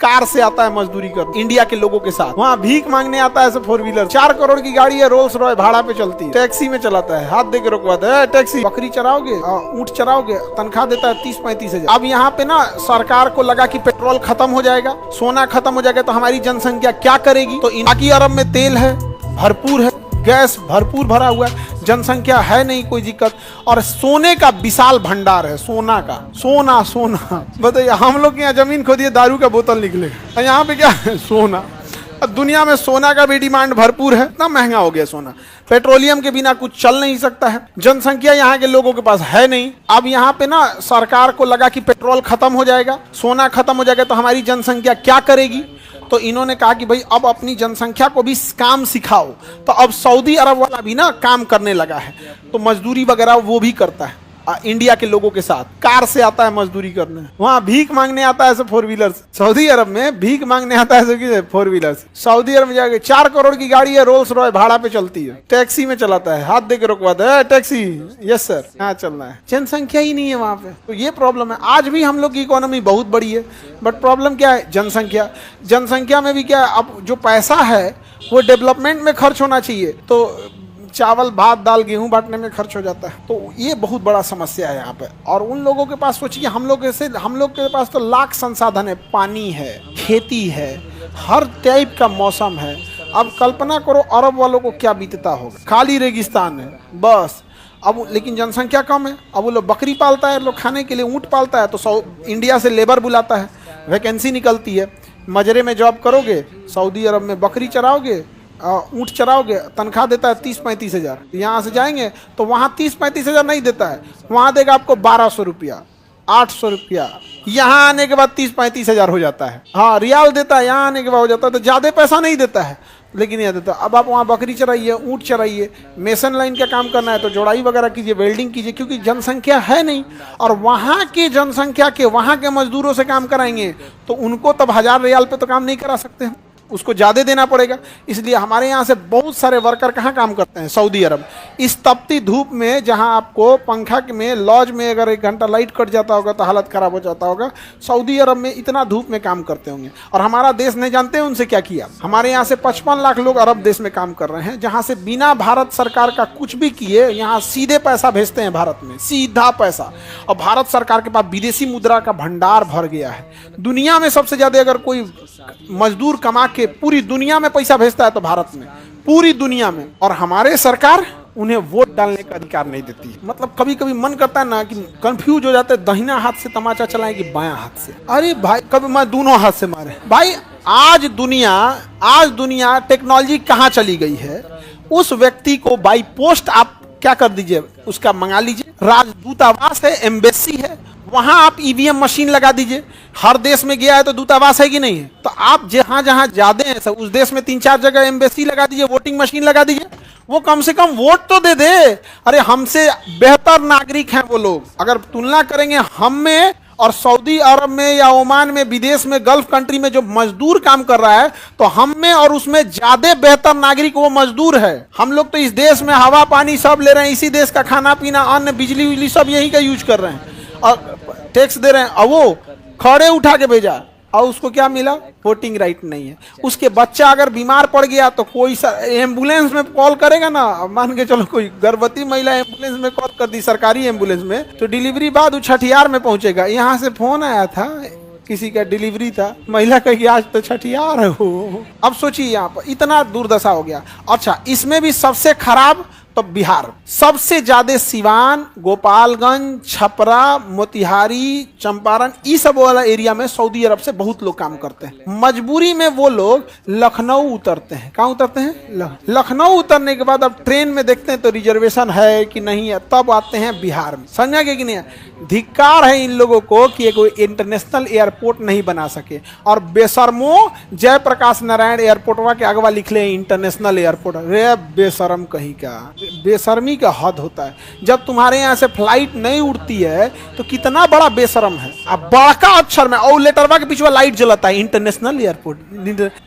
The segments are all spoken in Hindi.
कार से आता है मजदूरी कर इंडिया के लोगों के साथ, वहाँ भीख मांगने आता है 4 व्हीलर, 4 करोड़ की गाड़ी है, रोल्स रॉय भाड़ा पे चलती है, टैक्सी में चलाता है, हाथ दे के रोकवाता है, टैक्सी, बकरी चराओगे ऊंट चराओगे, तनख्वाह देता है 30-35 हजार। अब यहाँ पे ना सरकार को लगा कि पेट्रोल खत्म हो जाएगा, सोना खत्म हो जाएगा, तो हमारी जनसंख्या क्या करेगी। तो बाकी अरब में तेल है, भरपूर है, गैस भरपूर भरा हुआ है, जनसंख्या है नहीं कोई दिक्कत, और सोने का विशाल भंडार है, सोना का, सोना सोना। बताइए हम लोग के यहाँ जमीन खोदिए दारू का बोतल निकलेगा, यहाँ पे क्या है, सोना। दुनिया में सोना का भी डिमांड भरपूर है, इतना महंगा हो गया सोना, पेट्रोलियम के बिना कुछ चल नहीं सकता है, जनसंख्या यहाँ के लोगों के पास है नहीं। अब यहाँ पे ना सरकार को लगा कि पेट्रोल खत्म हो जाएगा, सोना खत्म हो जाएगा, तो हमारी जनसंख्या क्या करेगी। तो इन्होंने कहा कि भाई अब अपनी जनसंख्या को भी काम सिखाओ। तो अब सऊदी अरब वाला भी ना काम करने लगा है, तो मजदूरी वगैरह वो भी करता है इंडिया के लोगों के साथ, कार से आता है मजदूरी करने, वहाँ भीख मांगने आता है 4 व्हीलर, सऊदी अरब में भीख मांगने आता है 4 व्हीलर, सऊदी अरब में जाके 4 करोड़ की गाड़ी है, रोल्स रॉय भाड़ा पे चलती है, टैक्सी में चलाता है, हाथ दे के रोकवाता है, टैक्सी, यस सर, यहाँ चलना है, जनसंख्या ही नहीं है वहाँ पे। तो ये प्रॉब्लम है। आज भी हम लोग की इकोनॉमी बहुत बड़ी है, बट प्रॉब्लम क्या है, जनसंख्या। जनसंख्या में भी क्या है, अब जो पैसा है वो डेवलपमेंट में खर्च होना चाहिए, तो चावल भात दाल गेहूं बांटने में खर्च हो जाता है। तो ये बहुत बड़ा समस्या है यहाँ पे। और उन लोगों के पास सोचिए, हम लोग के पास तो लाख संसाधन है, पानी है, खेती है, हर टाइप का मौसम है। अब कल्पना करो अरब वालों को क्या बीतता होगा, खाली रेगिस्तान है बस। अब लेकिन जनसंख्या कम है, अब वो लोग बकरी पालता है, लोग खाने के लिए ऊँट पालता है, तो इंडिया से लेबर बुलाता है, वैकेंसी निकलती है, मजरे में जॉब करोगे, सऊदी अरब में बकरी चराओगे, ऊँट चराओगे, तनख्वाह देता है 30-35 हजार। यहाँ से जाएंगे तो वहाँ 30-35 हजार नहीं देता है, वहाँ देगा आपको 1200 रुपया, 800 रुपया। यहाँ आने के बाद 30-35 हजार हो जाता है। हाँ रियाल देता है, यहाँ आने के बाद हो जाता है, तो ज़्यादा पैसा नहीं देता है, लेकिन यह देता। अब आप वहाँ बकरी चराइए, ऊँट चराइए, मेसन लाइन का काम करना है तो जोड़ाई वगैरह कीजिए, वेल्डिंग कीजिए, क्योंकि जनसंख्या है नहीं। और वहाँ की जनसंख्या के वहाँ के मजदूरों से काम कराएंगे तो उनको तब 1000 रियाल पे तो काम नहीं करा सकते हैं, उसको ज़्यादा देना पड़ेगा। इसलिए हमारे यहाँ से बहुत सारे वर्कर कहाँ काम करते हैं, सऊदी अरब। इस तपती धूप में, जहाँ आपको पंखा में लॉज में अगर 1 घंटा लाइट कट जाता होगा तो हालत ख़राब हो जाता होगा, सऊदी अरब में इतना धूप में काम करते होंगे। और हमारा देश नहीं जानते हैं उनसे क्या किया। हमारे यहाँ से 55 लाख लोग अरब देश में काम कर रहे हैं, जहाँ से बिना भारत सरकार का कुछ भी किए यहाँ सीधे पैसा भेजते हैं भारत में, सीधा पैसा। और भारत सरकार के पास विदेशी मुद्रा का भंडार भर गया है। दुनिया में सबसे ज़्यादा अगर कोई मजदूर कमा के पूरी दुनिया में पैसा भेजता है तो भारत में, पूरी दुनिया में। और हमारे सरकार उन्हें वोट डालने का अधिकार नहीं देती। मतलब कभी कभी मन करता है ना कि कंफ्यूज हो जाते हैं, दाहिना हाथ से तमाचा चलाएं कि बायां हाथ से। अरे भाई कभी मैं दोनों हाथ से मारे भाई। आज दुनिया टेक्नोलॉजी कहाँ चली गई है, उस व्यक्ति को बाई पोस्ट आप क्या कर दीजिए, उसका मंगा लीजिए, राजदूतावास है, एम्बेसी है, वहां आप ईवीएम मशीन लगा दीजिए। हर देश में गया है तो दूतावास है कि नहीं है, तो आप जहां जहां ज्यादा है उस देश में 3-4 जगह एम्बेसी लगा दीजिए, वोटिंग मशीन लगा दीजिए, वो कम से कम वोट तो दे दे। अरे हमसे बेहतर नागरिक हैं वो लोग। अगर तुलना करेंगे हम में और सऊदी अरब में या ओमान में, विदेश में, गल्फ कंट्री में जो मजदूर काम कर रहा है, तो हम में और उसमें ज्यादा बेहतर नागरिक वो मजदूर है। हम लोग तो इस देश में हवा पानी सब ले रहे हैं, इसी देश का खाना पीना, अन्न, बिजली उजली सब यही का यूज कर रहे हैं और टैक्स दे रहे हैं। और वो खड़े उठा के भेजा और उसको क्या मिला, वोटिंग राइट नहीं है। उसके बच्चा अगर बीमार पड़ गया तो कोई एम्बुलेंस में कॉल करेगा ना, मान के चलो कोई गर्भवती महिला एम्बुलेंस में कॉल कर दी, सरकारी एम्बुलेंस में, तो डिलीवरी बाद वो छठियार में पहुंचेगा। यहाँ से फोन आया था, किसी का डिलीवरी था, महिला कही आज तो छठियार हो। अब सोचिए यहाँ पर इतना दुर्दशा हो गया। अच्छा, इसमें भी सबसे खराब तो बिहार, सबसे ज्यादा सिवान, गोपालगंज, छपरा, मोतिहारी, चंपारण, ये सब वाला एरिया में सऊदी अरब से बहुत लोग काम करते हैं। मजबूरी में वो लोग लखनऊ उतरते हैं। कहाँ उतरते हैं? लखनऊ उतरने के बाद अब ट्रेन में देखते हैं तो रिजर्वेशन है कि नहीं है, तब आते हैं बिहार में। समझा कि नहीं? धिक्कार है इन लोगों को कि कोई इंटरनेशनल एयरपोर्ट नहीं बना सके। और बेशर्मो जयप्रकाश नारायण एयरपोर्टवा के अगवा लिख ले इंटरनेशनल एयरपोर्ट। रे बेशरम कहीं का, बेशर्मी का हद होता है। जब तुम्हारे यहाँ से फ्लाइट नहीं उड़ती है तो कितना बड़ा बेशरम है। अब बड़का अक्षर में और लेटरवा के पीछे लाइट जलता है, इंटरनेशनल एयरपोर्ट।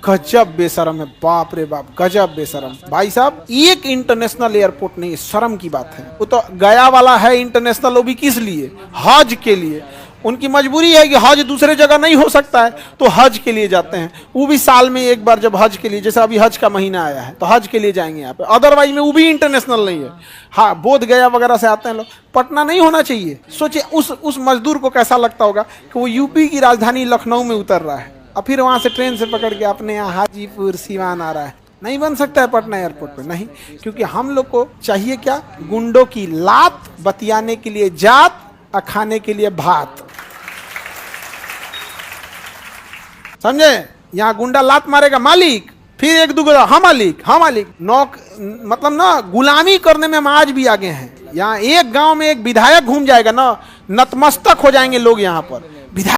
गजब बेशरम है, बाप रे बाप, गजब बेशरम। भाई साहब, एक इंटरनेशनल एयरपोर्ट नहीं, शर्म की बात है। वो तो गया वाला है इंटरनेशनल, वो भी किस लिए? हज के लिए। उनकी मजबूरी है कि हज दूसरे जगह नहीं हो सकता है, तो हज के लिए जाते हैं। वो भी साल में एक बार, जब हज के लिए, जैसे अभी हज का महीना आया है तो हज के लिए जाएंगे यहाँ पे, अदरवाइज में वो भी इंटरनेशनल नहीं है। हाँ, बोध गया वगैरह से आते हैं लोग, पटना नहीं होना चाहिए। सोचिए उस मजदूर को कैसा लगता होगा कि वो यूपी की राजधानी लखनऊ में उतर रहा है और फिर वहां से ट्रेन से पकड़ के अपने यहाँ हाजीपुर सिवान आ रहा है। नहीं बन सकता है पटना एयरपोर्ट पे, नहीं। क्योंकि हम लोग को चाहिए क्या? गुंडों की लात, बतियाने के लिए जात और खाने के लिए भात। समझे? यहाँ गुंडा लात मारेगा मालिक, फिर एक दूसरा हाँ मालिक, हाँ मालिक। मतलब ना, गुलामी करने में हम आज भी आगे हैं। यहाँ एक गांव में एक विधायक घूम जाएगा ना, नतमस्तक हो जाएंगे लोग यहाँ पर।